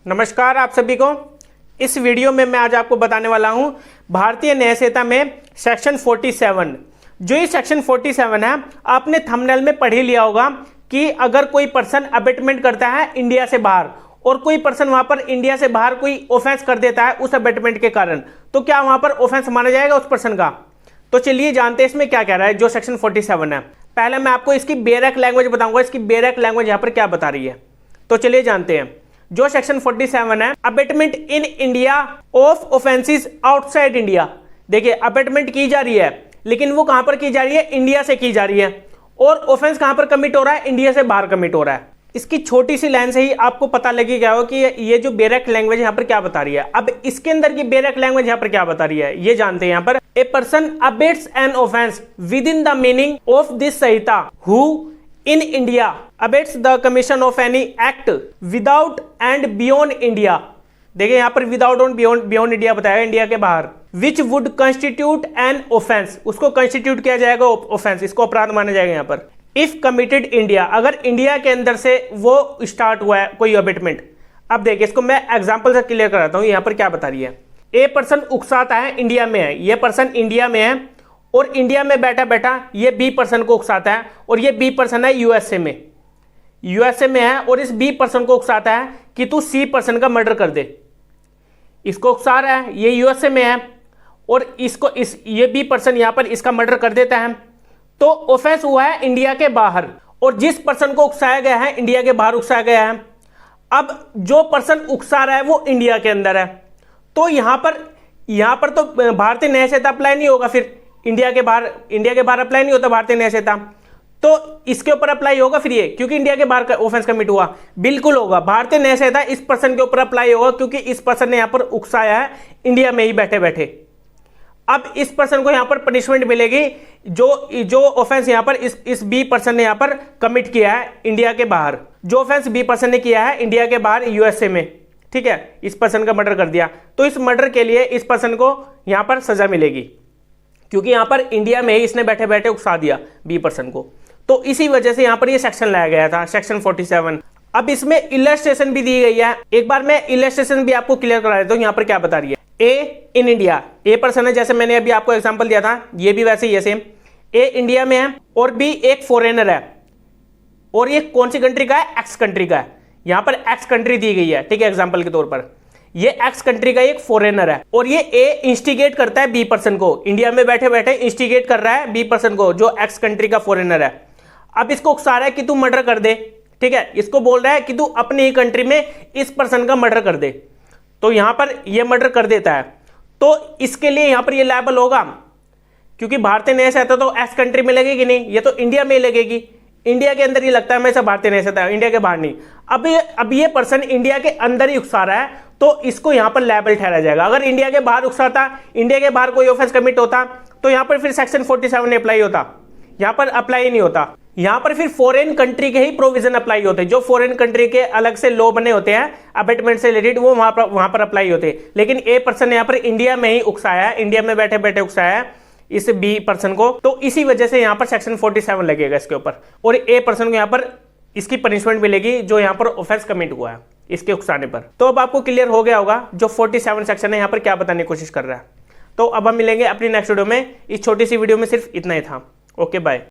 नमस्कार आप सभी को। इस वीडियो में मैं आज आपको बताने वाला हूं भारतीय न्याय संहिता में सेक्शन 47। जो ये सेक्शन 47 है, आपने थंबनेल में पढ़ ही लिया होगा कि अगर कोई पर्सन अबेटमेंट करता है इंडिया से बाहर और कोई पर्सन वहां पर इंडिया से बाहर कोई ऑफेंस कर देता है उस अबेटमेंट के कारण, तो क्या वहां पर ऑफेंस माना जाएगा उस पर्सन का। तो चलिए जानते हैं इसमें क्या कह रहा है जो सेक्शन 47 है। पहले मैं आपको इसकी बेरक लैंग्वेज बताऊंगा, इसकी बेरक लैंग्वेज यहां पर क्या बता रही है। तो चलिए जानते हैं जो सेक्शन 47 है, abetment in India of offences outside India. देखिए अबेटमेंट की जा रही है लेकिन वो कहां पर की जा रही है, इंडिया से की जा रही है, और ऑफेंस कहां पर कमिट हो रहा है, इंडिया से बाहर कमिट हो रहा है। इसकी छोटी सी लाइन से ही आपको पता लगी गया हो कि ये जो बेरक लैंग्वेज यहां पर क्या बता रही है। अब इसके अंदर की बेरक लैंग्वेज यहां पर क्या बता रही है ये जानते हैं। यहां पर a person abets an offence with in the meaning of this Samhita who in India abates the commission of any act without and beyond India। देखिए यहाँ पर without और beyond India बताया, इंडिया के बाहर, which would constitute an offense, उसको constitute किया जाएगा offense, इसको अपराध माना जाएगा यहाँ पर। if committed India, अगर इंडिया के अंदर से वो स्टार्ट हुआ है कोई अबेटमेंट। अब देखिए इसको मैं एग्जाम्पल से क्लियर कराता हूँ यहाँ पर क्या बता रही है। ए पर्सन उकसाता है, इंडिया में है, ये पर्सन इंडिया में है और इंडिया में बैठा बैठा ये बी पर्सन को उकसाता है, और ये बी पर्सन है यूएसए में है, और इस बी पर्सन को उकसाता है कि तू सी पर्सन का मर्डर कर दे। इसको उकसा रहा है, ये यूएसए में है और ये बी पर्सन यहां पर इसका मर्डर कर देता है, तो ऑफेंस हुआ है इंडिया के बाहर, और जिस पर्सन को उकसाया गया है इंडिया के बाहर उकसाया गया है। अब जो पर्सन उकसा रहा है वो इंडिया के अंदर है, तो यहां पर तो भारतीय न्याय संहिता अप्लाई नहीं होगा। फिर इंडिया के बाहर अप्लाई नहीं होता भारतीय न्याय संहिता, तो इसके ऊपर अप्लाई होगा फिर ये, क्योंकि इंडिया के बाहर ऑफेंस कमिट हुआ। बिल्कुल होगा, भारतीय न्याय संहिता इस पर्सन के ऊपर अप्लाई होगा क्योंकि इस पर्सन ने यहां पर उकसाया है इंडिया में ही बैठे बैठे। अब इस पर्सन को यहां पर पनिशमेंट मिलेगी जो ऑफेंस यहां पर इस बी पर्सन ने यहां पर कमिट किया है इंडिया के बाहर। जो ऑफेंस बी पर्सन ने किया है इंडिया के बाहर यूएसए में, ठीक है, इस पर्सन का मर्डर कर दिया, तो इस मर्डर के लिए इस पर्सन को यहां पर सजा मिलेगी क्योंकि यहां पर इंडिया में ही इसने बैठे बैठे उकसा दिया बी पर्सन को। तो इसी वजह से यहां पर ये सेक्शन लाया गया था, सेक्शन 47। अब इसमें इलस्ट्रेशन भी दी गई है, एक बार मैं इलस्ट्रेशन भी आपको क्लियर करा देता हूं। यहां पर क्या बता रही है, ए इन इंडिया, ए पर्सन है, जैसे मैंने अभी आपको एग्जांपल दिया था, ये भी वैसे ही है सेम। ए इंडिया में है और बी एक फॉरेनर है, और ये कौन सी कंट्री का है, एक्स कंट्री का है। यहां पर एक्स कंट्री दी गई है, ठीक है, एग्जाम्पल के तौर पर ये एक्स कंट्री का एक फॉरेनर है, और ये ए इंस्टिगेट करता है बी पर्सन को, इंडिया में बैठे बैठे इंस्टिगेट कर रहा है बी पर्सन को जो एक्स कंट्री का फॉरेनर है। अब इसको उकसा रहा है कि तू मर्डर कर दे, ठीक है, इसको बोल रहा है कि तू अपनी ही कंट्री में इस पर्सन का मर्डर कर दे, तो यहां पर ये मर्डर कर देता है, तो इसके लिए यहां पर ये लायबल होगा, क्योंकि भारतीय न्याय संहिता तो एक्स कंट्री में लगेगी नहीं, ये तो इंडिया में लगेगी। इंडिया के अंदर ये लगता है हमेशा भारतीय न्याय संहिता, इंडिया के बाहर नहीं। अब ये पर्सन इंडिया के अंदर ही उकसा रहा है, तो इसको यहां पर लायबल ठहराया जाएगा। अगर इंडिया के बाहर उकसाता, इंडिया के बाहर कोई ऑफेंस कमिट होता, तो यहां पर फिर सेक्शन 47 ने अप्लाई होता, यहां पर अप्लाई नहीं होता। यहां पर फिर फॉरेन कंट्री के ही प्रोविजन अप्लाई होते, जो फॉरेन कंट्री के अलग से लॉ बने होते हैं अबेटमेंट से रिलेटेड, वो वहां पर अप्लाई होते। लेकिन ए पर्सन ने यहां पर इंडिया में ही उकसाया है, इंडिया में बैठे बैठे उकसाया है इस बी पर्सन को, तो इसी वजह से यहां पर सेक्शन 47 लगेगा इसके ऊपर, और ए पर्सन को यहां पर इसकी पनिशमेंट मिलेगी जो यहां पर ऑफेंस कमिट हुआ है इसके उकसाने पर। तो अब आपको क्लियर हो गया होगा जो 47 सेक्शन है यहां पर क्या बताने की कोशिश कर रहा है। तो अब हम मिलेंगे अपनी नेक्स्ट वीडियो में। इस छोटी सी वीडियो में सिर्फ इतना ही था। Okay bye.